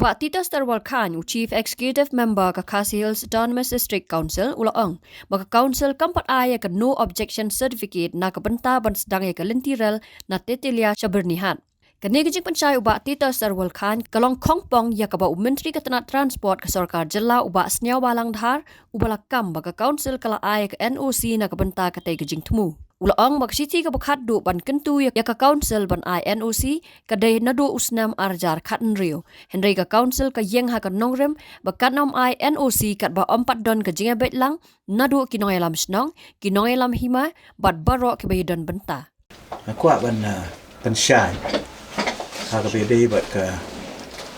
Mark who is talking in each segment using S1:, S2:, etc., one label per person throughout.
S1: Uba Tito Starwal Khan, Chief Executive Member ka Khasi Hills Autonomous District Council, ulaang, baka council kampat aya ka no objection certificate na kabenta ban sedang ya ka lintiral na titilia sa bernihan. Kani gajing pancay uba Tito Starwal Khan, kalong kongpong ya ka ba Menteri Ketenat Transport ka Sarkar Jela uba Sniaw Balang Dhar, ubalakam baka council kala aya ka NOC na kabenta ka tay gajing tumu. Ulaang magsiti ka bakaddo ban kentu ya ka council ban INOC kadai nado usnam arjar katan rio. Henry ka council ka yeng ha ka nongrem bakanam INOC kat ba 4 don ka jingabet lang nado kinongelam snong kinongelam hima bat baro ke bayidan benta.
S2: Aku ban pensyai ha ka bede bat ka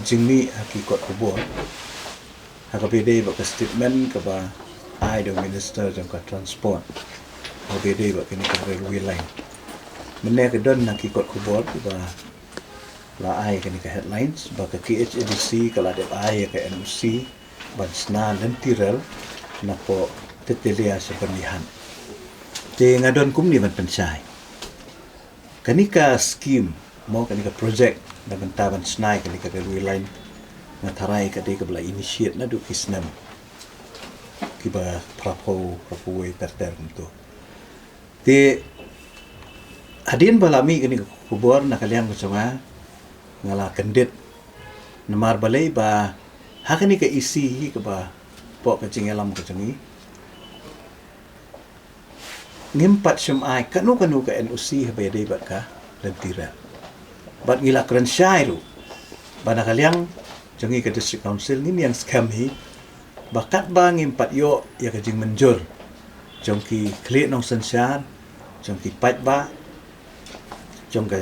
S2: jingmi hakikot kubur ha ka bede bat ka statement ka ba ai do minister jang ka transport bede ba kini ka railway line mene ka don nakikot kubor ba la ai kini ka headlines ba ka KHADC kala de ai ka NOC ban sna lentiral na po tetelia sa panihan te ngadon kum ni ban pensai kani ka scheme mo kani ka project na bantaban snai kani ka railway line na tarai ka de ka bla initiate na do kisnam kiba prapo way terter to di hadin balami kini kubur na kaliang kusanga ngala kendit namar balay ba hakani ka isi ka ba po ka cingelam ka cangi ngimpat sumai kanu ka NOC habede bat ka lentira bat ngila kran syairu ba na kaliang cangi ka district council ni yang scam hi bakat ba ngimpat yo ya ka jing menjur jongki klik nong sensar jongki pat ba jongka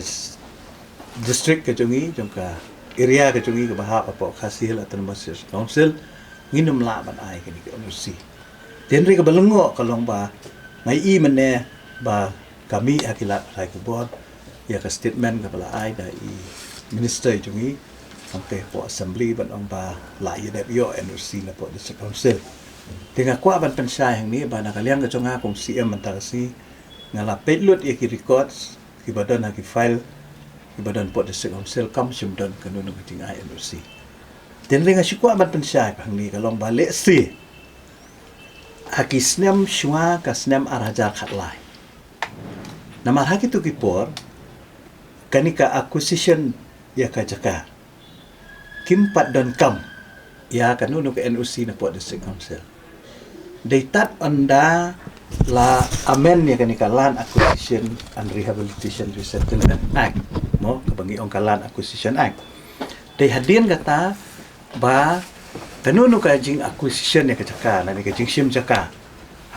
S2: district ke jongi jongka area ke jongi ke bahap apa Khasi Hills Autonomous Council nginum la ban ai ke ni ke NOC den re ke belengo kalong ba mai i mene ba kami akilat sai ke board ya ke statement ke bala ai da i minister jongi sampai po assembly ban ong ba la ya dep yo NOC na po district council tengah kuat ban pensai yang ni ba nakaliang ke jonga kong CM mentasi ngala petlut ya ki records ki badan ki file ki badan pot district council kam simdon kanun ng ting INOC den lenga sikwa ban pensai pang ni kalong balik si haki snem shwa ka snem araja khatlai namar haki tu ki por kanika acquisition ya ka jaka kimpat don kam ya kanun ng NOC na pot district council daitat anda la amen ya kanika Land Acquisition and Rehabilitation Resettlement Act mo kabangi ong Land Acquisition Act dai hadin kata ba tanunu ka jing acquisition ya kajaka na ni ka jing sim jaka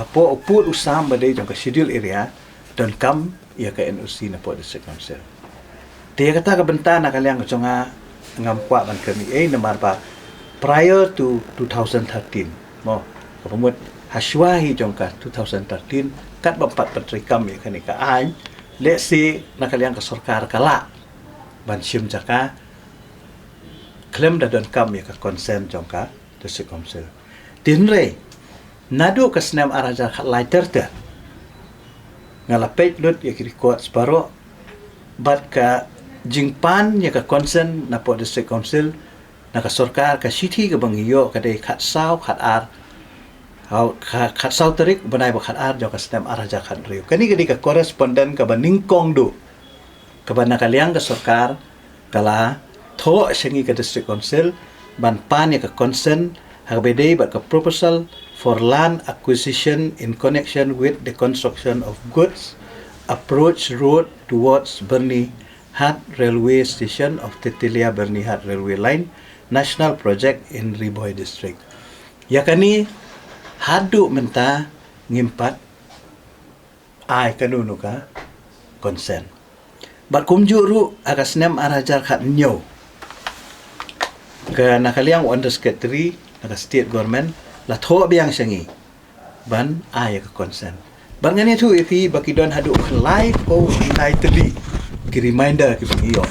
S2: hapo uput usam ba dai jong ka schedule area don kam ya ka NOC na po district council dia kata ka bentana kaliang jonga ngamkwa ban kami namar ba prior to 2013 mo kapamut haswahi jongka 2013 kat bempat petri kami kani ka ai lesi nakaliang ka sarkar kala ban sim jaka klaim da don kami ka consent jongka district council tinre nadu ka snem araja khalai terta ngala page lut ya record sparo bat ka jingpan ya ka consent na po district council na ka sarkar ka city ka bangiyo kadai khat saw khat ar khat saw tarik banai ba khat ar jo ka stem araja khat rio kani ka correspondent ka baningkong do ka ban nakaliang ka sarkar kala tho sengi ka district council ban pan ya ka consent habede ba ka proposal for land acquisition in connection with the construction of goods approach road towards Bernihat Railway Station of Titilia Bernihat Railway Line National Project in Riboy District yakani hadu menta ngimpat ai kanunu ka consent bat kumjuru akas nem arajar khat nyo ke nakaliang under secretary naka state government la tho biang sangi ban ai ka consent ban ngani tu ifi bakidon hadu live ko nai teli ki reminder ki bangiyo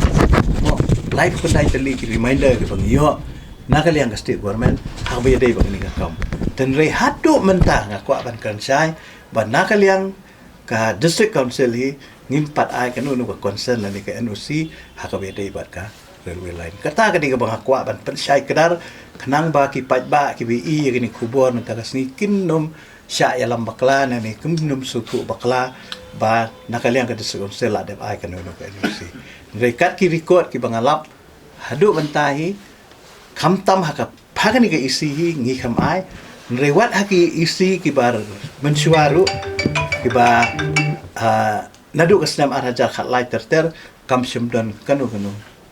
S2: mo live ko nai teli ki reminder ki bangiyo nakaliang ka state government habi dei bang ni ka kam dan rehadu mentah ngaku akan kansai ban nakaliang ka district council hi ngimpat ai kanu nu ka concern la ni ka NOC hakabede bat ka railway line kata ka di ka bang akwa ban pensai kedar kenang ba ki pat ba ki bi kini kubor na tagas ni kinnom sya yalam bakla na ni kinnom suku bakla ba nakaliang ka disukon sela de ai kan no ka NOC rekat ki record ki bangalap hadu bantahi kamtam haka pagani ka isi ngi kam ai rewat haki isi ki bar mensuaru ki ba nadu kasnam araja khatlai terter kam simdon kanu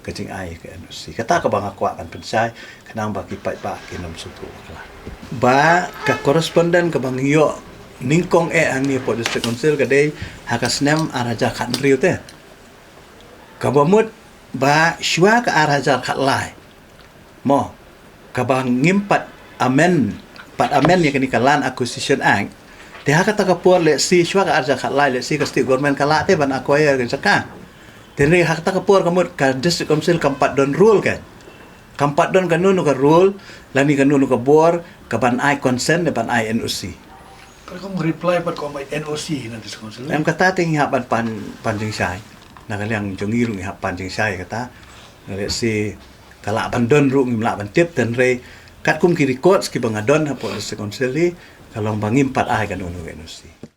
S2: kacing ai ke NOC kata ka bang akwa kan pensai kenang ba ki pat ba kinnom suku bakla ba ka koresponden ka bang yo ningkong angni po district council kadai hakasnem araja khat riu te kabamut ba shwa ka araja khat lai mo kabang ngimpat amen ya kini kalan acquisition act te hakata ka por le si shwa ka araja khat lai le si ka state government kala te ban acquire kan saka tenri hakata ka por kamut ka district council kampat don rule kan kampat don kanunu ka rule lani kanunu ka bor ka ban ai consent de ban ai NOC.
S3: Pero kung reply pat ko may NOC na District Council.
S2: Em kata ting hapan panjing sai. Nakaliang jongirung hap panjing sai kata. Ngale si kala bandon ru ngimla ban tip dan re kat kum ki records ki bangadon hapo District Council li kalong bangim pat ai kan NOC.